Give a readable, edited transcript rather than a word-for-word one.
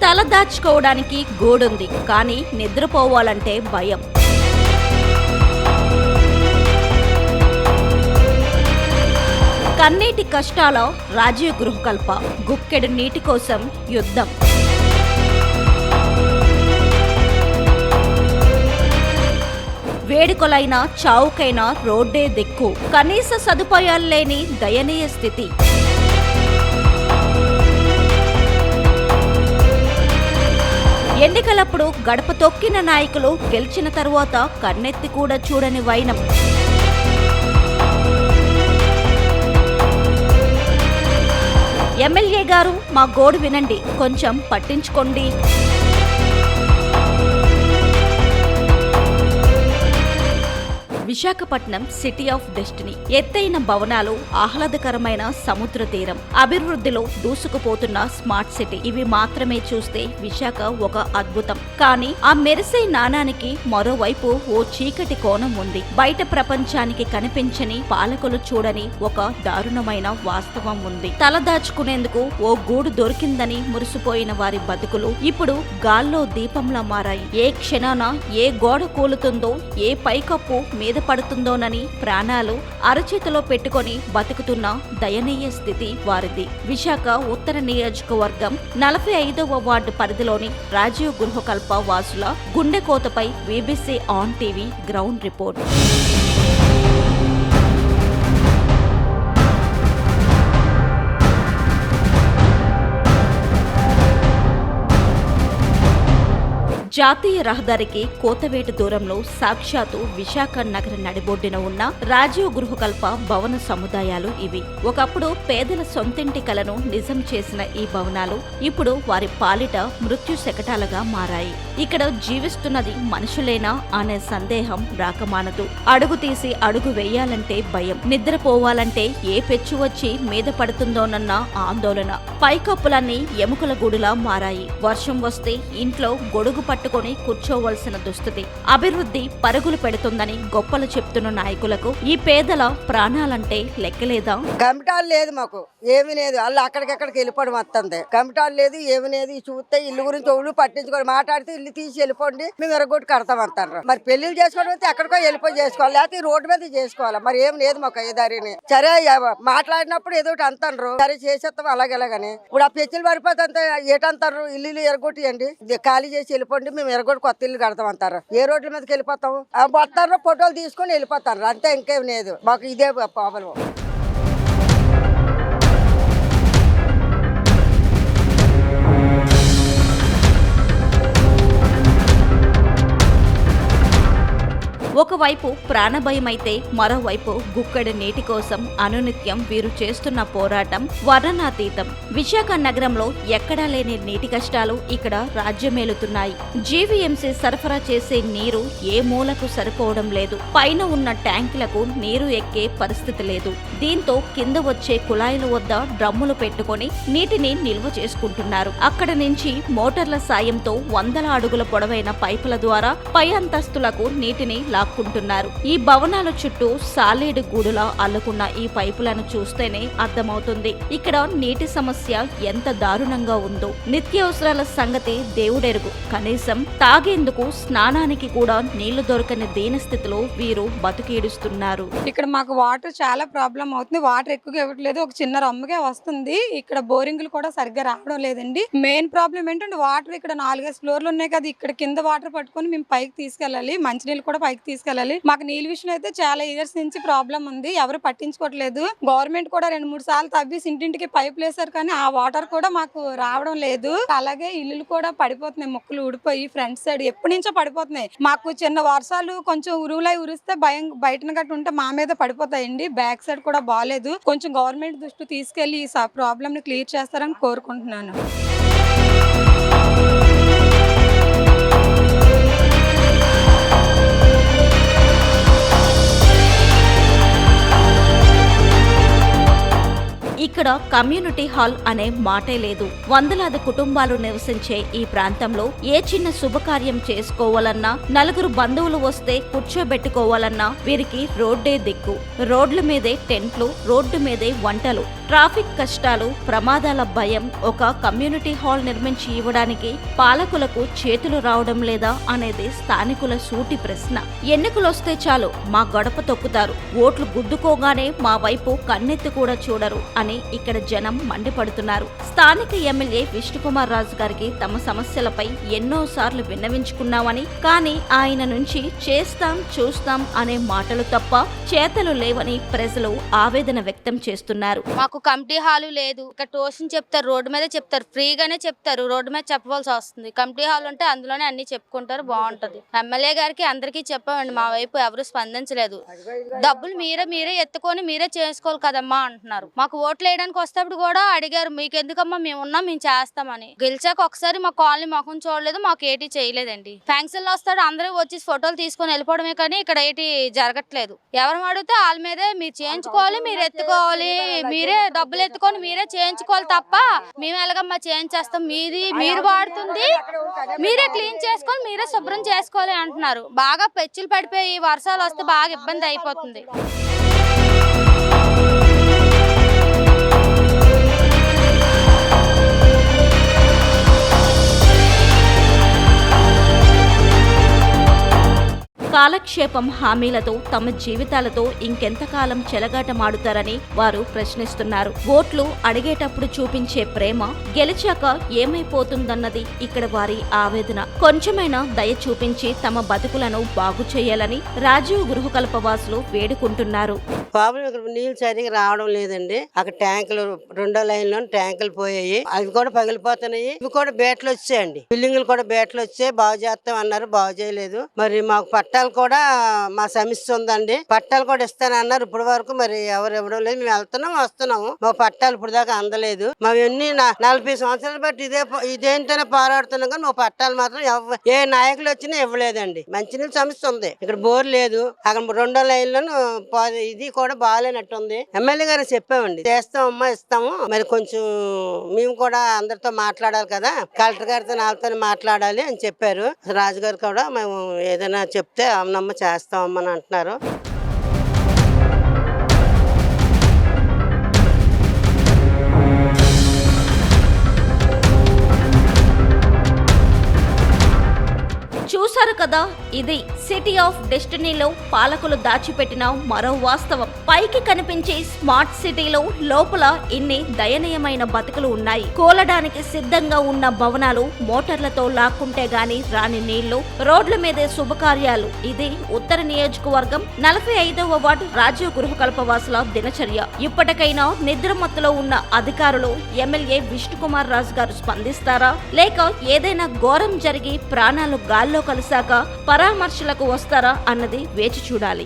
తల దాచుకోవడానికి గూడుంది, కానీ నిద్రపోవాలంటే భయం. కన్నీటి కష్టాల రాజీవ్ గృహకల్ప, గుక్కెడు నీటి కోసం యుద్ధం. వేడుకలైనా చావుకైనా రోడ్డే దిక్కు, కనీస సదుపాయాలు లేని దయనీయ స్థితి. ఎన్నికలప్పుడు గడప తొక్కిన నాయకులు గెలిచిన తరువాత కన్నెత్తి కూడా చూడని వైనం. ఎమ్మెల్యే గారు, మా గోడు వినండి, కొంచెం పట్టించుకోండి. Visakhapatnam city of destiny. ఎత్తైన భవనాలు, ఆహ్లాదకరమైన సముద్ర తీరం, అభివృద్ధిలో దూసుకుపోతున్న స్మార్ట్ సిటీ, ఇవి మాత్రమే చూస్తే విశాఖ ఒక అద్భుతం. కానీ ఆ మెరిసే నాణానికి మరోవైపు ఓ చీకటి కోణం ఉంది. బయట ప్రపంచానికి కనిపించని, పాలకులు చూడని ఒక దారుణమైన వాస్తవం ఉంది. తలదాచుకునేందుకు ఓ గూడు దొరికిందని మురిసిపోయిన వారి బతుకులు ఇప్పుడు గాల్లో దీపంలా మారాయి. ఏ క్షణాన ఏ గోడ కూలుతుందో, ఏ పైకప్పు మీద పడుతుందోనని ప్రాణాలు అరచేతిలో పెట్టుకొని బతుకుతున్న దయనీయ స్థితి వారిది. విశాఖ ఉత్తర నియోజకవర్గం 45వ వార్డు పరిధిలోని రాజీవ్ గృహకల్ప వాసుల గుండెకోతపై BBC on TV ground report. జాతీయ రహదారికి కోతవేటు దూరంలో సాక్షాత్తు విశాఖ నగర నడిబొడ్డున ఉన్న రాజీవ్ గృహకల్ప భవన సముదాయాలు ఇవి. ఒకప్పుడు పేదల సొంతింటి కలను నిజం చేసిన ఈ భవనాలు ఇప్పుడు వారి పాలిట మృత్యు శకటాలుగా మారాయి. ఇక్కడ జీవిస్తున్నది మనుషులేనా అనే సందేహం రాకమానదు. అడుగు తీసి అడుగు వేయాలంటే భయం, నిద్రపోవాలంటే ఏ పెచ్చు వచ్చి మీద పడుతుందోనన్న ఆందోళన. పైకప్పులన్నీ ఎముకల గూడులా మారాయి. వర్షం వస్తే ఇంట్లో గొడుగు పట్టుకొని కూర్చోవలసిన దుస్థితి. అభివృద్ధి పరుగులు పెడుతుందని గొప్పలు చెప్తున్న నాయకులకు ఈ పేదల ప్రాణాలంటే లెక్కలేదా? కమిటాలు లేదు, మాకు ఏమీ లేదు. వాళ్ళు అక్కడికక్కడికి వెళ్ళిపోవడం వస్తుంది. కమిటాలు లేదు, ఏమి లేదు. చూస్తే ఇల్లు గురించి ఒళ్ళు పట్టించుకోవాలి. మాట్లాడితే ఇల్లు తీసి వెళ్ళిపోండి, మేము ఎరగొట్టి కడతాం అంటారు. మరి పెళ్లిళ్ళు చేసుకోవడం అయితే ఎక్కడికో వెళ్ళిపోయి చేసుకోవాలి, లేకపోతే రోడ్డు మీద చేసుకోవాలి. మరి ఏం లేదు మాకు ఏ దారిని. సరే మాట్లాడినప్పుడు ఏదో ఒకటి అంటారు, సరే చేసేస్తాం అలాగేలాగని. ఇప్పుడు ఆ పెచ్చులు పడిపోతే ఏటంటారు, ఇల్లు ఎరగొట్టియండి, ఖాళీ చేసి వెళ్ళిపోండి, మేము ఎరగొట్టి కొత్త ఇల్లు కడతాం అంటారు. ఏ రోడ్ల మీదకి వెళ్ళిపోతాం, వస్తారు ఫోటోలు తీసుకొని వెళ్ళిపోతారు, అంతే, ఇంకేం లేదు. మాకు ఇదే ప్రాబ్లం. ఒకవైపు ప్రాణభయమైతే మరోవైపు గుక్కడి నీటి కోసం అనునిత్యం వీరు చేస్తున్న పోరాటం వర్ణనాతీతం. విశాఖ నగరంలో ఎక్కడా లేని నీటి కష్టాలు ఇక్కడ రాజ్యమేలుతున్నాయి. జీవీఎంసీ సరఫరా చేసే నీరు ఏ మూలకు సరిపోవడం లేదు. పైన ఉన్న ట్యాంకులకు నీరు ఎక్కే పరిస్థితి లేదు. దీంతో కింద వచ్చే కుళాయిల వద్ద డ్రమ్ములు పెట్టుకొని నీటిని నిల్వ చేసుకుంటున్నారు. అక్కడ నుంచి మోటార్ల సాయంతో 100 అడుగుల పొడవైన పైపుల ద్వారా పై అంతస్తులకు నీటిని లాక్కుంటున్నారు. ఈ భవనాల చుట్టూ సాలేడు గూడులా అల్లుకున్న ఈ పైపులను చూస్తేనే అర్థమవుతుంది ఇక్కడ నీటి సమస్య ఎంత దారుణంగా ఉందో. నిత్యావసరాల సంగతి దేవుడెరుగు, కనీసం తాగేందుకు స్నానానికి కూడా నీళ్లు దొరకని దీనస్థితిలో వీరు బతుకీడుస్తున్నారు. ఇక్కడ మాకు వాటర్ చాలా ప్రాబ్లం అవుతుంది. వాటర్ ఎక్కువగా ఇవ్వట్లేదు, ఒక చిన్న రమ్మగా వస్తుంది. ఇక్కడ బోరింగ్లు కూడా సరిగ్గా రావడం లేదండి. మెయిన్ ప్రాబ్లం ఏంటంటే వాటర్ ఇక్కడ 4 ఫ్లోర్లు ఉన్నాయి కదా, ఇక్కడ కింద వాటర్ పట్టుకొని మేము పైకి తీసుకెళ్ళాలి, మంచినీళ్ళు కూడా పైకి తీసుకెళ్ళాలి. మాకు నీళ్ళ విషయం అయితే చాలా ఇయర్స్ నుంచి ప్రాబ్లం ఉంది, ఎవరు పట్టించుకోవట్లేదు. గవర్నమెంట్ కూడా 2-3 సార్లు తవ్వేసి ఇంటింటికి పైపులు వేశారు, కానీ ఆ వాటర్ కూడా మాకు రావడం లేదు. అలాగే ఇల్లులు కూడా పడిపోతున్నాయి, ముక్కలు ఊడిపోయి ఫ్రంట్ సైడ్ ఎప్పటి నుంచో పడిపోతున్నాయి. మాకు చిన్న వర్షాలు కొంచెం ఉరువులై ఉరిస్తే భయం, బయటన గట్టు ఉంటే మా మీద పడిపోతాయండి. బ్యాక్ సైడ్ కూడా బాగాలేదు. కొంచెం గవర్నమెంట్ దృష్టి తీసుకెళ్లి ఈ ప్రాబ్లమ్ ని క్లియర్ చేస్తారని కోరుకుంటున్నాను. ఇక్కడ కమ్యూనిటీ హాల్ అనే మాటే లేదు. వందలాది కుటుంబాలు నివసించే ఈ ప్రాంతంలో ఏ చిన్న శుభకార్యం చేసుకోవాలన్నా, నలుగురు బంధువులు వస్తే కూర్చోబెట్టుకోవాలన్నా వీరికి రోడ్డే దిక్కు. రోడ్ల మీదే టెంట్లు, రోడ్డు మీదే వంటలు, ట్రాఫిక్ కష్టాలు, ప్రమాదాల భయం, ఒక కమ్యూనిటీ హాల్ నిర్మించి ఇవ్వడానికి పాలకులకు చేతులు రావడం లేదా అనేది స్థానికుల సూటి ప్రశ్న. ఎన్నికలొస్తే చాలు మా గడప తొక్కుతారు, ఓట్లు గుద్దుకోగానే మా వైపు కన్నెత్తి కూడా చూడరు అని ఇక్కడ జనం మండిపడుతున్నారు. స్థానిక ఎమ్మెల్యే విష్ణుకుమార్ రాజు గారికి తమ సమస్యలపై ఎన్నోసార్లు విన్నవించుకున్నామని, కానీ ఆయన నుంచి చేస్తాం చూస్తాం అనే మాటలు తప్ప చేతలు లేవని ప్రజలు ఆవేదన వ్యక్తం చేస్తున్నారు. మాకు కమిటీ హాలు లేదు, ఇక్కడ ట్యూషన్ చెప్తారు, రోడ్డు మీద చెప్తారు, ఫ్రీగానే చెప్తారు, రోడ్డు మీద చెప్పవలసి వస్తుంది. కమిటీ హాల్ ఉంటే అందులోనే అన్ని చెప్పుకుంటారు, బాగుంటది. ఎమ్మెల్యే గారికి అందరికీ చెప్పామండి, మా వైపు ఎవరు స్పందించలేదు. డబ్బులు మీరే ఎత్తుకొని మీరే చేసుకోవాలి కదమ్మా అంటున్నారు. మాకు ఓట్లు వేయడానికి వస్తేప్పుడు కూడా అడిగారు, మీకు ఎందుకమ్మా మేము ఉన్నాం, మేము చేస్తామని. గెలిచాక ఒకసారి మా కాలనీ ముఖం చూడలేదు, మాకు ఏటీ చేయలేదండి. ఫ్యాంక్షన్ లో వస్తాడు, అందరూ వచ్చి ఫోటోలు తీసుకొని వెళ్ళిపోవడమే కానీ ఇక్కడ ఏటీ జరగట్లేదు. ఎవరు అడిగితే వాళ్ళ మీదే మీరు చేయించుకోవాలి, మీరు ఎత్తుకోవాలి, మీరే డబ్బులు ఎత్తుకొని మీరే చేయించుకోవాలి తప్ప మేము ఎలాగమ్మా చేయించేస్తాం, మీది మీరు వాడుతుంది మీరే క్లీన్ చేసుకొని మీరే శుభ్రం చేసుకోవాలి అంటున్నారు. బాగా పెచ్చులు పడిపోయి వర్షాలు వస్తే బాగా ఇబ్బంది అయిపోతుంది. కాలక్షేపం హామీలతో తమ జీవితాలతో ఇంకెంతకాలం చెలగాటమాడుతారని వారు ప్రశ్నిస్తున్నారు. ఓట్లు అడిగేటప్పుడు చూపించే ప్రేమ గెలిచాక ఏమైపోతుందన్నది ఇక్కడ వారి ఆవేదన. కొంచెమైనా దయ చూపించి తమ బతుకులను బాగు చేయాలని రాజీవ్ గృహకల్ప వాసులు వేడుకుంటున్నారు. ప్రాబ్లం ఇక్కడ నీళ్ళు సరిగా రావడం లేదండి. అక్కడ ట్యాంకులు 2వ లైన్ లో ట్యాంకులు పోయాయి, అవి కూడా పగిలిపోతున్నాయి. ఇవి కూడా బేటలు వచ్చాయండి, బిల్డింగ్లు కూడా బేటలు వచ్చాయి. బాగు చేస్తాం అన్నారు, బాగు చేయలేదు. మరి మాకు పట్టాలు కూడా మా సమస్య ఉందండి, పట్టాలు కూడా ఇస్తానన్నారు. ఇప్పుడు వరకు మరి ఎవరు ఇవ్వడం లేదు. మేము వెళ్తున్నాం వస్తున్నాము, మా పట్టాలు ఇప్పుడు దాకా అందలేదు. మేము 40 సంవత్సరాలు బట్టి ఇదేంటనే పోరాడుతున్నాం కానీ మా పట్టాలు మాత్రం ఏ నాయకులు వచ్చినా ఇవ్వలేదండి. మంచినీళ్ళ సమస్య ఉంది, ఇక్కడ బోర్ లేదు. అక్కడ 2వ లైన్ లో ఇది కూడా బాగాలేనట్టుంది. ఎమ్మెల్యే గారు చెప్పామండి, చేస్తామమ్మా ఇస్తాము, మరి కొంచెం మేము కూడా అందరితో మాట్లాడాలి కదా, కలెక్టర్ గారితో నాతో మాట్లాడాలి అని చెప్పారు. రాజుగారు కూడా మేము ఏదైనా చెప్తే అవునమ్మ చేస్తామమ్మని అంటున్నారు. చూశారు కదా, ఇది సిటీ ఆఫ్ డెస్టినీలో పాలకులు దాచిపెట్టిన మరో వాస్తవం. పైకి కనిపించే స్మార్ట్ సిటీలో లోపల ఇన్ని దయనీయమైన బతుకులు ఉన్నాయి. కూలడానికి సిద్ధంగా ఉన్న భవనాలు, మోటార్లతో లాక్కుంటే గాని రాని నీళ్లు, రోడ్ల మీదే శుభకార్యాలు. ఇది ఉత్తర నియోజకవర్గం 45వ వార్డు రాజీవ్ గృహకల్ప వాసుల దినచర్య. ఇప్పటికైనా నిద్రమత్తులో ఉన్న అధికారులు, ఎమ్మెల్యే విష్ణుకుమార్ రాజు గారు స్పందిస్తారా, లేక ఏదైనా ఘోరం జరిగి ప్రాణాలు గాల్లో కలిసాక పరామర్శలకు వస్తారా అన్నది వేచి చూడాలి.